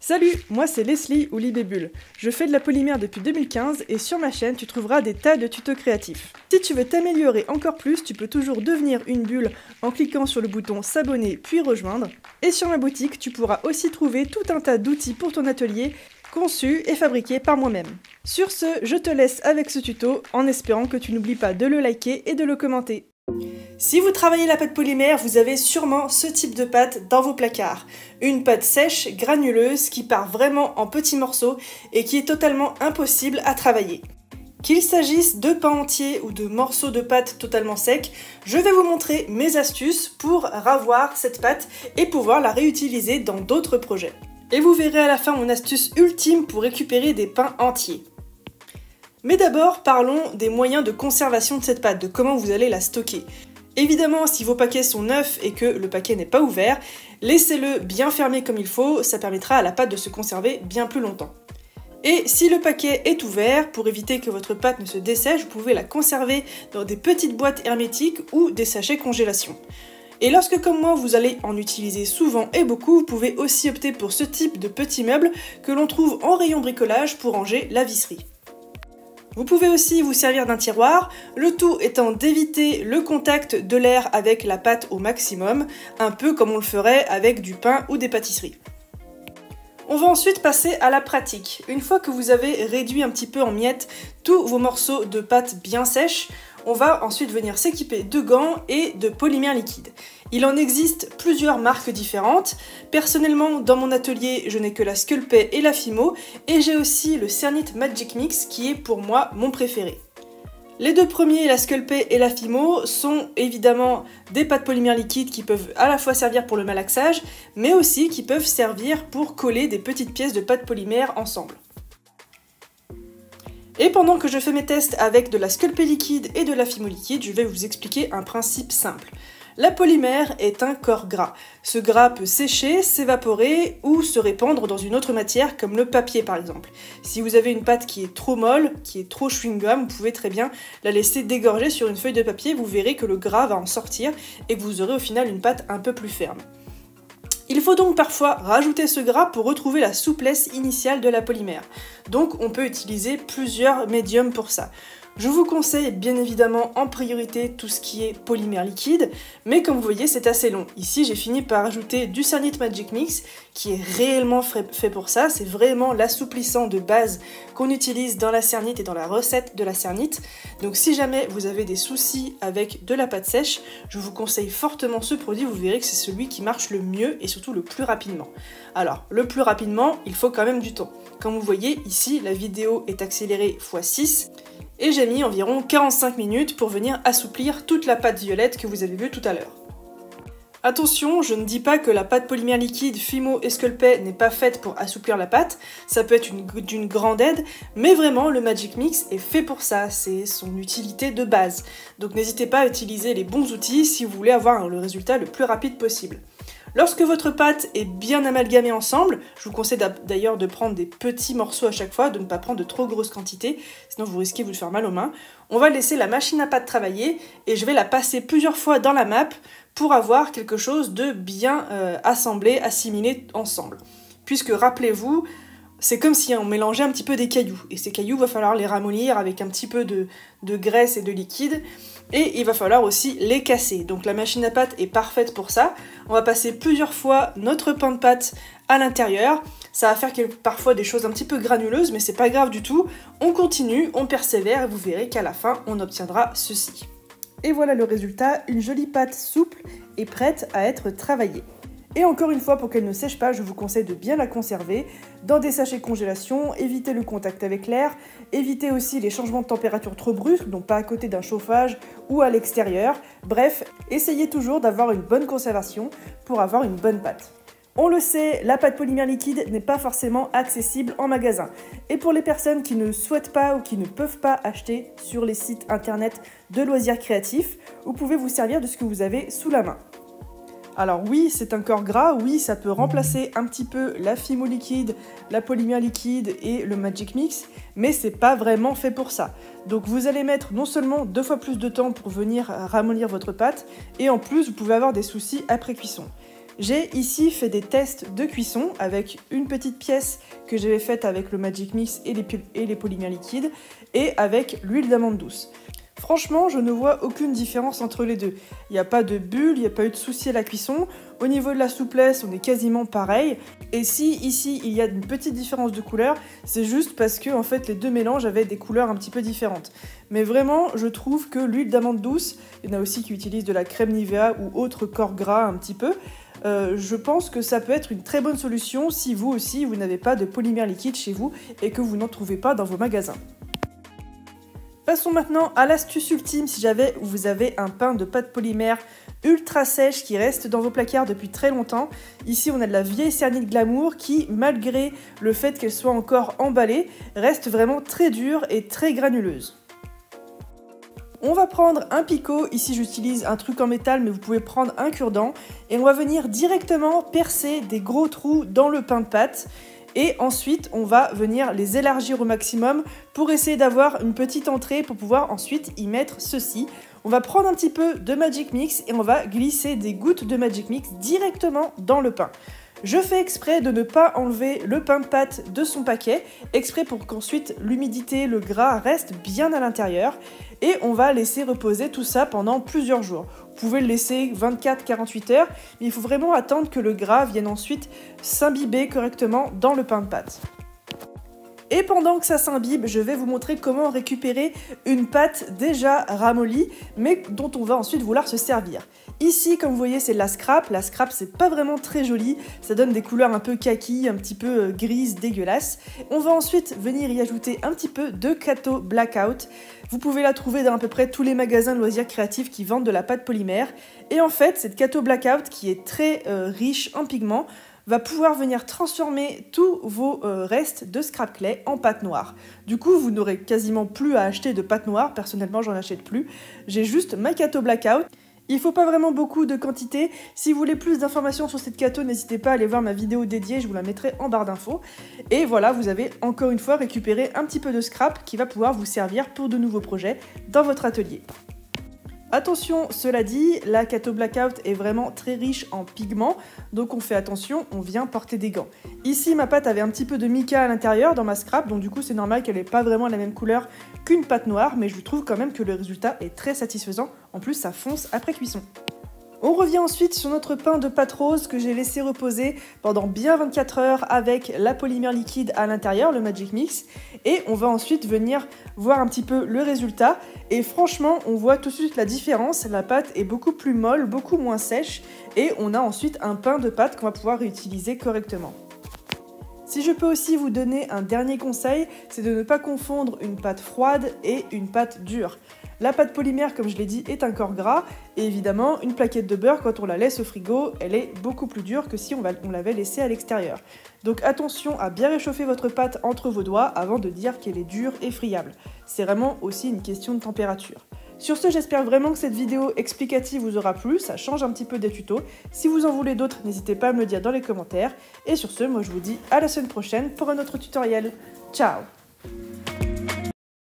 Salut, moi c'est Leslie ou Libébule. Je fais de la polymère depuis 2015 et sur ma chaîne tu trouveras des tas de tutos créatifs. Si tu veux t'améliorer encore plus, tu peux toujours devenir une bulle en cliquant sur le bouton s'abonner puis rejoindre. Et sur ma boutique, tu pourras aussi trouver tout un tas d'outils pour ton atelier conçus et fabriqués par moi-même. Sur ce, je te laisse avec ce tuto en espérant que tu n'oublies pas de le liker et de le commenter. Si vous travaillez la pâte polymère, vous avez sûrement ce type de pâte dans vos placards. Une pâte sèche, granuleuse, qui part vraiment en petits morceaux et qui est totalement impossible à travailler. Qu'il s'agisse de pain entier ou de morceaux de pâte totalement secs, je vais vous montrer mes astuces pour ravoir cette pâte et pouvoir la réutiliser dans d'autres projets. Et vous verrez à la fin mon astuce ultime pour récupérer des pains entiers. Mais d'abord, parlons des moyens de conservation de cette pâte, de comment vous allez la stocker. Évidemment, si vos paquets sont neufs et que le paquet n'est pas ouvert, laissez-le bien fermé comme il faut, ça permettra à la pâte de se conserver bien plus longtemps. Et si le paquet est ouvert, pour éviter que votre pâte ne se dessèche, vous pouvez la conserver dans des petites boîtes hermétiques ou des sachets congélation. Et lorsque, comme moi, vous allez en utiliser souvent et beaucoup, vous pouvez aussi opter pour ce type de petits meubles que l'on trouve en rayon bricolage pour ranger la visserie. Vous pouvez aussi vous servir d'un tiroir, le tout étant d'éviter le contact de l'air avec la pâte au maximum, un peu comme on le ferait avec du pain ou des pâtisseries. On va ensuite passer à la pratique. Une fois que vous avez réduit un petit peu en miettes tous vos morceaux de pâte bien sèches, on va ensuite venir s'équiper de gants et de polymère liquide. Il en existe plusieurs marques différentes. Personnellement, dans mon atelier, je n'ai que la Sculpey et la Fimo, et j'ai aussi le Cernit Magic Mix qui est pour moi mon préféré. Les deux premiers, la Sculpey et la Fimo, sont évidemment des pâtes polymères liquides qui peuvent à la fois servir pour le malaxage, mais aussi qui peuvent servir pour coller des petites pièces de pâte polymère ensemble. Et pendant que je fais mes tests avec de la Sculpey liquide et de la Fimo liquide, je vais vous expliquer un principe simple. La polymère est un corps gras. Ce gras peut sécher, s'évaporer ou se répandre dans une autre matière comme le papier par exemple. Si vous avez une pâte qui est trop molle, qui est trop chewing-gum, vous pouvez très bien la laisser dégorger sur une feuille de papier, vous verrez que le gras va en sortir et que vous aurez au final une pâte un peu plus ferme. Il faut donc parfois rajouter ce gras pour retrouver la souplesse initiale de la polymère. Donc on peut utiliser plusieurs médiums pour ça. Je vous conseille bien évidemment en priorité tout ce qui est polymère liquide, mais comme vous voyez c'est assez long. Ici j'ai fini par ajouter du Cernit Magic Mix qui est réellement fait pour ça, c'est vraiment l'assouplissant de base qu'on utilise dans la Cernit et dans la recette de la Cernit. Donc si jamais vous avez des soucis avec de la pâte sèche, je vous conseille fortement ce produit, vous verrez que c'est celui qui marche le mieux et surtout le plus rapidement. Alors le plus rapidement, il faut quand même du temps. Comme vous voyez ici, la vidéo est accélérée x6. Et j'ai mis environ 45 minutes pour venir assouplir toute la pâte violette que vous avez vue tout à l'heure. Attention, je ne dis pas que la pâte polymère liquide Fimo et Sculpey n'est pas faite pour assouplir la pâte, ça peut être d'une grande aide, mais vraiment le Magic Mix est fait pour ça, c'est son utilité de base. Donc n'hésitez pas à utiliser les bons outils si vous voulez avoir le résultat le plus rapide possible. Lorsque votre pâte est bien amalgamée ensemble, je vous conseille d'ailleurs de prendre des petits morceaux à chaque fois, de ne pas prendre de trop grosses quantités, sinon vous risquez de vous faire mal aux mains. On va laisser la machine à pâte travailler et je vais la passer plusieurs fois dans la map pour avoir quelque chose de bien assemblé, assimilé ensemble. Puisque rappelez-vous, c'est comme si on mélangeait un petit peu des cailloux. Et ces cailloux, il va falloir les ramollir avec un petit peu de graisse et de liquide. Et il va falloir aussi les casser. Donc la machine à pâte est parfaite pour ça. On va passer plusieurs fois notre pain de pâte à l'intérieur. Ça va faire parfois des choses un petit peu granuleuses, mais c'est pas grave du tout. On continue, on persévère et vous verrez qu'à la fin, on obtiendra ceci. Et voilà le résultat, une jolie pâte souple et prête à être travaillée. Et encore une fois, pour qu'elle ne sèche pas, je vous conseille de bien la conserver dans des sachets congélation, éviter le contact avec l'air, éviter aussi les changements de température trop brusques, donc pas à côté d'un chauffage ou à l'extérieur. Bref, essayez toujours d'avoir une bonne conservation pour avoir une bonne pâte. On le sait, la pâte polymère liquide n'est pas forcément accessible en magasin. Et pour les personnes qui ne souhaitent pas ou qui ne peuvent pas acheter sur les sites internet de loisirs créatifs, vous pouvez vous servir de ce que vous avez sous la main. Alors oui, c'est un corps gras, oui, ça peut remplacer un petit peu la Fimo liquide, la polymère liquide et le Magic Mix, mais c'est pas vraiment fait pour ça. Donc vous allez mettre non seulement 2 fois plus de temps pour venir ramollir votre pâte, et en plus vous pouvez avoir des soucis après cuisson. J'ai ici fait des tests de cuisson avec une petite pièce que j'avais faite avec le Magic Mix et les polymères liquides et avec l'huile d'amande douce. Franchement, je ne vois aucune différence entre les deux. Il n'y a pas de bulles, il n'y a pas eu de souci à la cuisson. Au niveau de la souplesse, on est quasiment pareil. Et si ici, il y a une petite différence de couleur, c'est juste parce que en fait, les deux mélanges avaient des couleurs un petit peu différentes. Mais vraiment, je trouve que l'huile d'amande douce, il y en a aussi qui utilisent de la crème Nivea ou autre corps gras un petit peu, je pense que ça peut être une très bonne solution si vous aussi, vous n'avez pas de polymère liquide chez vous et que vous n'en trouvez pas dans vos magasins. Passons maintenant à l'astuce ultime si jamais vous avez un pain de pâte polymère ultra sèche qui reste dans vos placards depuis très longtemps. Ici on a de la vieille cernite Glamour qui, malgré le fait qu'elle soit encore emballée, reste vraiment très dure et très granuleuse. On va prendre un picot, ici j'utilise un truc en métal mais vous pouvez prendre un cure-dent, et on va venir directement percer des gros trous dans le pain de pâte. Et ensuite, on va venir les élargir au maximum pour essayer d'avoir une petite entrée pour pouvoir ensuite y mettre ceci. On va prendre un petit peu de Magic Mix et on va glisser des gouttes de Magic Mix directement dans le pain. Je fais exprès de ne pas enlever le pain de pâte de son paquet, exprès pour qu'ensuite l'humidité, le gras reste bien à l'intérieur. Et on va laisser reposer tout ça pendant plusieurs jours. Vous pouvez le laisser 24-48 heures, mais il faut vraiment attendre que le gras vienne ensuite s'imbiber correctement dans le pain de pâte. Et pendant que ça s'imbibe, je vais vous montrer comment récupérer une pâte déjà ramollie, mais dont on va ensuite vouloir se servir. Ici, comme vous voyez, c'est de la scrap. La scrap, c'est pas vraiment très joli. Ça donne des couleurs un peu kaki, un petit peu grises, dégueulasses. On va ensuite venir y ajouter un petit peu de Kato Blackout. Vous pouvez la trouver dans à peu près tous les magasins de loisirs créatifs qui vendent de la pâte polymère. Et en fait, cette Kato Blackout, qui est très riche en pigments, va pouvoir venir transformer tous vos restes de scrap clay en pâte noire. Du coup, vous n'aurez quasiment plus à acheter de pâte noire. Personnellement, j'en achète plus. J'ai juste ma Kato Blackout. Il ne faut pas vraiment beaucoup de quantité. Si vous voulez plus d'informations sur cette Kato, n'hésitez pas à aller voir ma vidéo dédiée, je vous la mettrai en barre d'infos. Et voilà, vous avez encore une fois récupéré un petit peu de scrap qui va pouvoir vous servir pour de nouveaux projets dans votre atelier. Attention, cela dit, la Kato Blackout est vraiment très riche en pigments, donc on fait attention, on vient porter des gants. Ici, ma pâte avait un petit peu de mica à l'intérieur dans ma scrap, donc du coup c'est normal qu'elle n'ait pas vraiment la même couleur qu'une pâte noire, mais je trouve quand même que le résultat est très satisfaisant, en plus ça fonce après cuisson. On revient ensuite sur notre pain de pâte rose que j'ai laissé reposer pendant bien 24 heures avec la polymère liquide à l'intérieur, le Magic Mix. Et on va ensuite venir voir un petit peu le résultat. Et franchement, on voit tout de suite la différence. La pâte est beaucoup plus molle, beaucoup moins sèche. Et on a ensuite un pain de pâte qu'on va pouvoir réutiliser correctement. Si je peux aussi vous donner un dernier conseil, c'est de ne pas confondre une pâte froide et une pâte dure. La pâte polymère, comme je l'ai dit, est un corps gras, et évidemment, une plaquette de beurre, quand on la laisse au frigo, elle est beaucoup plus dure que si on l'avait laissée à l'extérieur. Donc attention à bien réchauffer votre pâte entre vos doigts avant de dire qu'elle est dure et friable. C'est vraiment aussi une question de température. Sur ce, j'espère vraiment que cette vidéo explicative vous aura plu, ça change un petit peu des tutos. Si vous en voulez d'autres, n'hésitez pas à me le dire dans les commentaires. Et sur ce, moi je vous dis à la semaine prochaine pour un autre tutoriel. Ciao!